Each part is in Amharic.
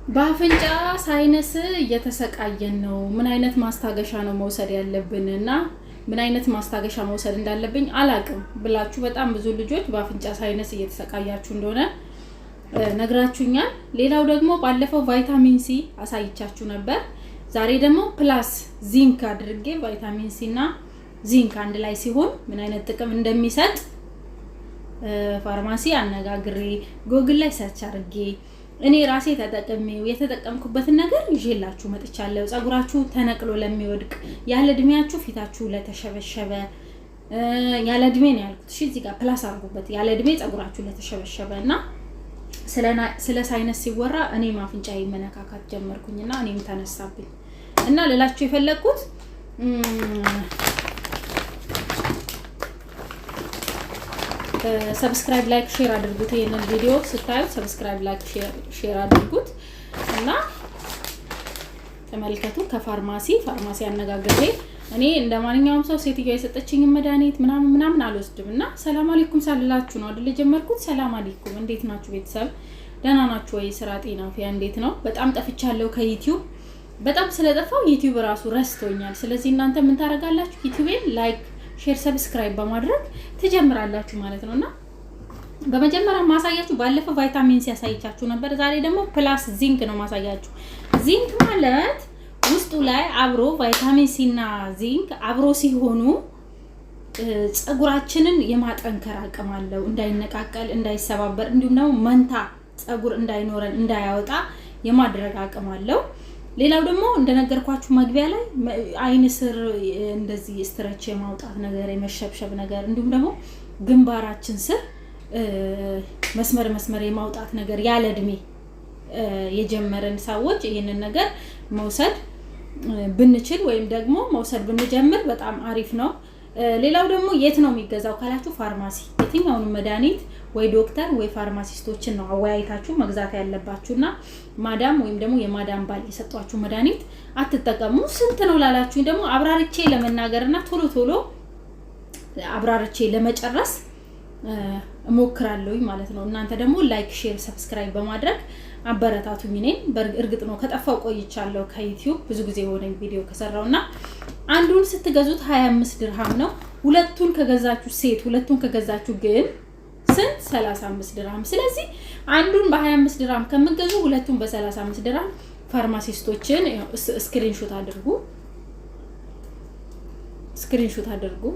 በአፍንጫ ሳይነስ እየተሰቃየን ነው። ምን አይነት ማስታገሻ ነው መውሰድ ያለብንና ምን አይነት ማስታገሻ መውሰድ እንዳለብኝ አላቅም ብላችሁ በጣም ብዙ ልጆች በአፍንጫ ሳይነስ እየተሰቃያችሁ እንደሆነ ነግራችሁኛል። ሌላው ደግሞ ባለፈው ቫይታሚን ሲ አሳይቻችሁ ነበር። ዛሬ ደግሞ ፕላስ ዚንክ አድርጌ ቫይታሚን ሲ እና ዚንክ አንድ ላይ ሲሆን ምን አይነት ጥቅም እንደሚሰጥ ፋርማሲ አነጋግሬ ጎግል ላይ ሰርች አድርጌ እኔ ራሴ ተጠቅሜው የተጠቀምኩበትን ነገር ይዤላችሁ መጥቻለሁ። ጸጉራችሁ ተነቅሎ ለሚወድቅ ያለ እድሜያችሁ ፊታችሁ ለተሸበሸበ ያለ እድሜ ነው ያልኩት። እሺ እዚህ ጋር ፕላስ አድርጉበት። ያለ እድሜ ጸጉራችሁ ለተሸበሸበና ስለ ሳይነስ ሲወራ እኔ ማፍንጫዬ መነካካት ጀመርኩኝና እኔም ተነሳብኝ እና ለላችሁ የፈለኩት ሰብስክራይብ ላይክ ሼር አድርጉት። ይሄንን ቪዲዮ ስታዩት ሰብስክራይብ ላይክ ሼር አድርጉት እና ተመልከቱ። ከፋርማሲ አነጋግሬ እኔ እንደማንኛውም ሰው ሴትዮ የሰጠችኝ መድኃኒት ምናምን አልወስድምና ሰላም አለይኩም ሳልላችሁ ነው አይደል ጀመርኩት። ሰላም አለይኩም፣ እንዴት ናችሁ ቤተሰብ? ደህና ናችሁ ወይ? ስራ ጤና ፊያ እንዴት ነው? በጣም ጠፍቻለሁ ከዩቲዩብ። በጣም ስለጠፋው ዩቲዩብ ራሱ ረስቶኛል። ስለዚህ እናንተ ምን ታረጋላችሁ? ዩቲዩብን ላይክ ሼር ሰብስክራይብ በማድረግ ትጀምራላችሁ ማለት ነውና በመጀመሪያ ማሳያችሁ ባለፈው ቫይታሚን ሲ ያሳይቻችሁ ነበር። ዛሬ ደግሞ ፕላስ ዚንክ ነው ማሳያችሁ። ዚንክ ማለት ውስጡ ላይ አብሮ ቫይታሚን ሲ እና ዚንክ አብሮ ሲሆኑ ጸጉራችንን የማጠንከር አቅም አለው። እንዳይነቃቀል፣ እንዳይሰባበር እንዲሁም ደግሞ መንታ ጸጉር እንዳይኖረን እንዳያወጣ የማድረግ አቅም አለው። ሌላው ደግሞ እንደነገርኳችሁ መግቢያ ላይ አይን ስር እንደዚህ ስትረች የማውጣት ነገር የመሸብሸብ ነገር እንዲሁም ደግሞ ግንባራችን ስር መስመር የማውጣት ነገር ያለ እድሜ የጀመረን ሰዎች ይሄንን ነገር መውሰድ ብንችል ወይም ደግሞ መውሰድ ብንጀምር በጣም አሪፍ ነው። ሌላው ደግሞ የት ነው የሚገዛው ካላችሁ ፋርማሲ፣ የትኛውንም መድኃኒት ወይ ዶክተር ወይ ፋርማሲስቶችን ነው አወያይታችሁ መግዛት ያለባችሁና ማዳም ወይም ደግሞ የማዳም ባል የሰጧችሁ መድኃኒት አትጠቀሙ። ስንት ነው ላላችሁ ደግሞ አብራርቼ ለመናገርና ቶሎ አብራርቼ ለመጨረስ እሞክራለሁ ማለት ነው። እናንተ ደግሞ ላይክ ሼር ሰብስክራይብ በማድረግ አበረታቱኝ። እኔን በእርግጥ ነው ከጠፋው ቆይቻለሁ ከዩቲዩብ ብዙ ጊዜ ሆነኝ ቪዲዮ ከሰራውና አንዱን ስትገዙት 25 ድርሃም ነው። ሁለቱን ከገዛችሁ ግን ስንት 35 ድርሃም። ስለዚህ አንዱን በ25 ድርሃም ከምትገዙ ሁለቱን በ35 ድርሃም ፋርማሲስቶችን ስክሪንሾት አድርጉ።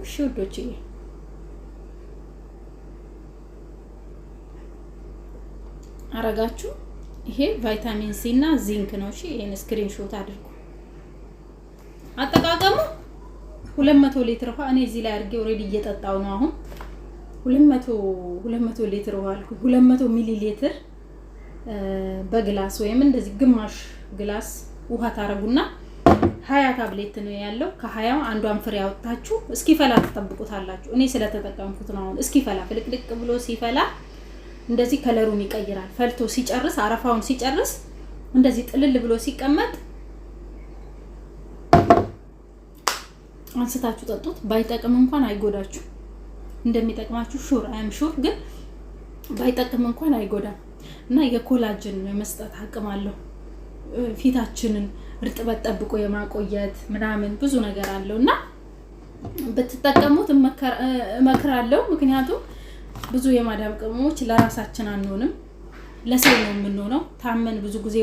እሺ ውዶቼ አረጋችሁ። ይሄ ቫይታሚን ሲ እና ዚንክ ነው። እሺ ይሄን ስክሪንሾት አድርጉ። አጠቃቀሙ 200 ሊትር ውሃ እኔ እዚህ ላይ አድርጌ ኦሬዲ እየጠጣው ነው አሁን 200 ሊትር ውሃ አልኩ። 200 ሚሊ ሊትር በግላስ ወይም እንደዚህ ግማሽ ግላስ ውሃ ታረጉና 20 ታብሌት ነው ያለው። ከ20 አንዷን ፍሬ አውጥታችሁ እስኪፈላ ተጠብቁታላችሁ። እኔ ስለተጠቀምኩት ነው አሁን እስኪፈላ ፍልቅልቅ ብሎ ሲፈላ እንደዚህ ከለሩን ይቀይራል። ፈልቶ ሲጨርስ አረፋውን ሲጨርስ እንደዚህ ጥልል ብሎ ሲቀመጥ አንስታችሁ ጠጡት። ባይጠቅም እንኳን አይጎዳችሁ። እንደሚጠቅማችሁ ሹር ግን ባይጠቅም እንኳን አይጎዳም እና የኮላጅን የመስጠት አቅም አለው። ፊታችንን እርጥበት ጠብቆ የማቆየት ምናምን ብዙ ነገር አለውና በተጠቀሙት እመክራለሁ። ምክንያቱም ብዙ የማዳም ቅመሞች ለራሳችን አንሆንም፣ ለሰው ነው የምንሆነው። ታመን ብዙ ጊዜ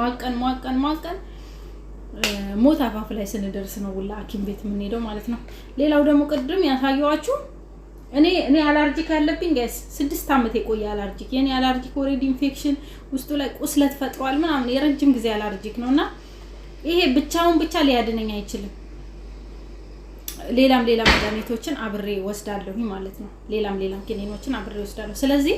ማቀን ሞት አፋፍ ላይ ስንደርስ ነው ሁላ ሐኪም ቤት የምንሄደው ማለት ነው። ሌላው ደግሞ ቅድም ያሳየዋችሁ እኔ አለርጂክ ያለብኝ ጋይስ 6 አመት የቆየ አለርጂክ። የኔ አለርጂክ ኦሬዲ ኢንፌክሽን ውስጡ ላይ ቁስለት ፈጥሯል ምናምን የረጅም ጊዜ አለርጂክ ነውና ይሄ ብቻውን ሊያድነኝ አይችልም። ሌላም መድኃኒቶችን አብሬ ወስዳለሁ ማለት ነው። ሌላም ኪኒኖችን አብሬ ወስዳለሁ። ስለዚህ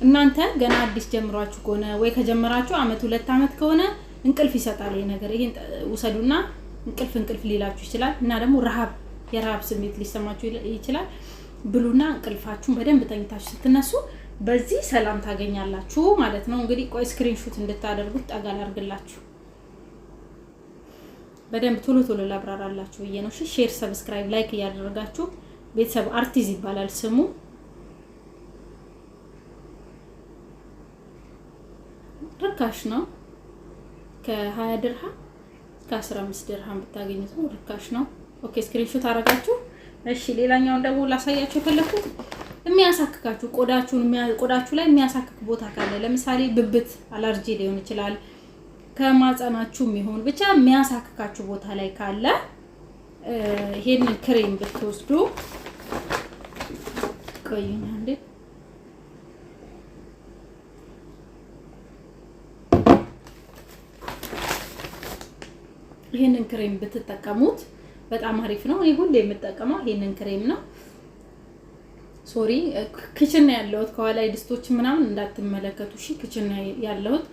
እናንተ ገና አዲስ ጀምሯችሁ ከሆነ ወይ ከጀመራችሁ አመት 2 አመት ከሆነ እንቅልፍ ይሰጣል ይሄ ነገር። ይሄን ውሰዱና እንቅልፍ ሊላችሁ ይችላል እና ደግሞ የረሃብ ስሜት ሊሰማችሁ ይችላል። ብሉና እንቅልፋችሁን በደንብ ተኝታችሁ ስትነሱ በዚህ ሰላም ታገኛላችሁ ማለት ነው። እንግዲህ ቆይ ስክሪንሾት እንድታደርጉት ጠጋል አድርግላችሁ በደንብ ቶሎ ላብራራላችሁ ብዬ ነው። ሼር ሰብስክራይብ ላይክ እያደረጋችሁ ቤተሰብ አርቲዝ ይባላል ስሙ ርካሽ ነው ከ20 ድርሃም ከ15 ድርሃም ብታገኙት ነው፣ ርካሽ ነው። ኦኬ ስክሪንሾት አረጋችሁ። እሺ ሌላኛውን ደግሞ ላሳያችሁ የፈለኩት የሚያሳክካችሁ ቆዳችሁ ላይ የሚያሳክክ ቦታ ካለ ለምሳሌ ብብት አለርጂ ሊሆን ይችላል፣ ከማጸናችሁም ይሁን ብቻ የሚያሳክካችሁ ቦታ ላይ ካለ ይሄንን ክሬም ብትወስዱ ቆይኛ እንዴ ይሄንን ክሬም ብትጠቀሙት በጣም አሪፍ ነው። እኔ ሁሌ የምጠቀመው ይሄንን ክሬም ነው። ሶሪ ክችን ያለሁት ከኋላ ድስቶች ምናምን እንዳትመለከቱ እሺ። ክችን ያለሁት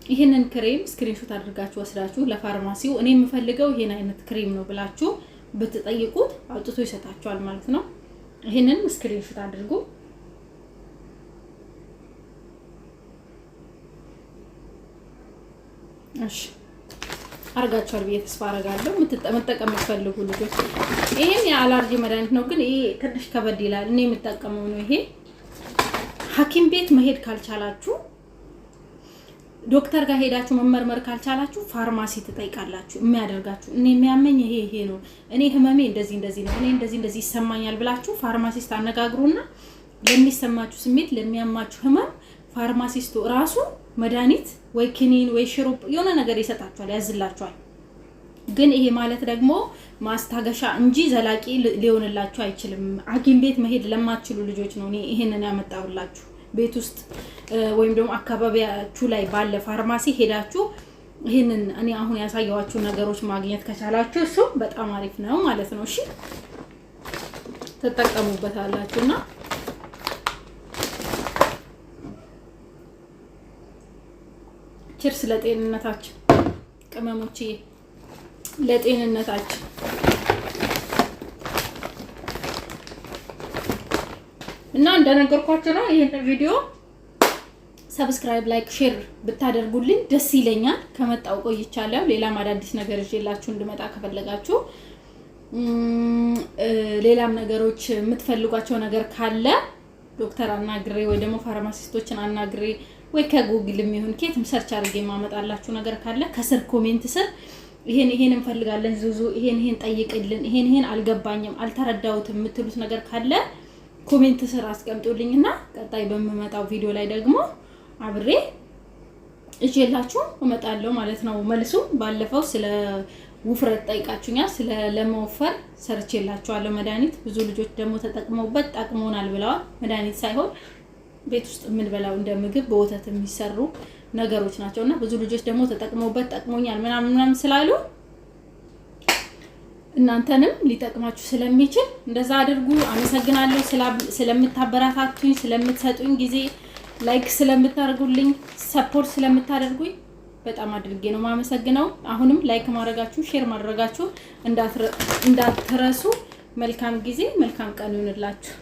ይሄንን ክሬም ስክሪንሾት አድርጋችሁ ወስዳችሁ ለፋርማሲው እኔ የምፈልገው ይሄን አይነት ክሬም ነው ብላችሁ ብትጠይቁት አውጥቶ ይሰጣችኋል ማለት ነው። ይሄንን ስክሪንሾት አድርጉ። እሺ አርጋችኋል ብዬ ተስፋ አረጋለሁ። መጠቀም የምትፈልጉ ልጆች ይሄን የአለርጂ መድኃኒት ነው፣ ግን ይሄ ትንሽ ከበድ ይላል። እኔ የምጠቀመው ነው ይሄ። ሐኪም ቤት መሄድ ካልቻላችሁ ዶክተር ጋር ሄዳችሁ መመርመር ካልቻላችሁ ፋርማሲ ትጠይቃላችሁ። የሚያደርጋችሁ እኔ የሚያመኝ ይሄ ነው፣ እኔ ህመሜ እንደዚህ ነው፣ እኔ እንደዚህ ይሰማኛል ብላችሁ ፋርማሲስት አነጋግሩና ለሚሰማችሁ ስሜት ለሚያማችሁ ህመም ፋርማሲስቱ ራሱ መድኃኒት ወይ ክኒን ወይ ሽሩፕ የሆነ ነገር ይሰጣችኋል፣ ያዝላችኋል። ግን ይሄ ማለት ደግሞ ማስታገሻ እንጂ ዘላቂ ሊሆንላችሁ አይችልም። ሐኪም ቤት መሄድ ለማትችሉ ልጆች ነው እኔ ይሄንን ያመጣሁላችሁ። ቤት ውስጥ ወይም ደግሞ አካባቢያችሁ ላይ ባለ ፋርማሲ ሄዳችሁ ይሄንን እኔ አሁን ያሳየኋችሁ ነገሮች ማግኘት ከቻላችሁ እሱ በጣም አሪፍ ነው ማለት ነው። እሺ ተጠቀሙበታላችሁና ቺርስ ለጤንነታችን ቅመሞቼ፣ ለጤንነታችን። እና እንደነገርኳችሁ ነው ይሄን ቪዲዮ ሰብስክራይብ፣ ላይክ፣ ሼር ብታደርጉልኝ ደስ ይለኛል። ከመጣው ቆይቻለሁ። ሌላም አዳዲስ ነገር ይዤላችሁ እንድመጣ ከፈለጋችሁ ሌላም ነገሮች የምትፈልጓቸው ነገር ካለ ዶክተር አናግሬ ወይ ደግሞ ፋርማሲስቶችን አናግሬ ወይ ከጉግልም ይሁን ከየትም ሰርች አድርጌ ማመጣላችሁ ነገር ካለ ከስር ኮሜንት ስር ይሄን እንፈልጋለን ዙዙ፣ ይሄን ጠይቅልን፣ ይሄን አልገባኝም አልተረዳሁትም የምትሉት ነገር ካለ ኮሜንት ስር አስቀምጡልኝና ቀጣይ በመመጣው ቪዲዮ ላይ ደግሞ አብሬ እጄላችሁ እመጣለሁ ማለት ነው። መልሱ ባለፈው ስለ ውፍረት ጠይቃችሁኛ፣ ስለ ለመወፈር ሰርቼላችኋለሁ መድኃኒት። ብዙ ልጆች ደግሞ ተጠቅመውበት ጠቅሞናል ብለዋል። መድኃኒት ሳይሆን ቤት ውስጥ የምንበላው እንደ ምግብ በወተት የሚሰሩ ነገሮች ናቸውና ብዙ ልጆች ደግሞ ተጠቅመውበት ጠቅሞኛል ምናምን ስላሉ እናንተንም ሊጠቅማችሁ ስለሚችል እንደዛ አድርጉ። አመሰግናለሁ ስለምታበረታቱኝ፣ ስለምትሰጡኝ ጊዜ፣ ላይክ ስለምታደርጉልኝ፣ ሰፖርት ስለምታደርጉኝ በጣም አድርጌ ነው ማመሰግነው። አሁንም ላይክ ማድረጋችሁ፣ ሼር ማድረጋችሁ እንዳትረሱ። መልካም ጊዜ፣ መልካም ቀን ይሁንላችሁ።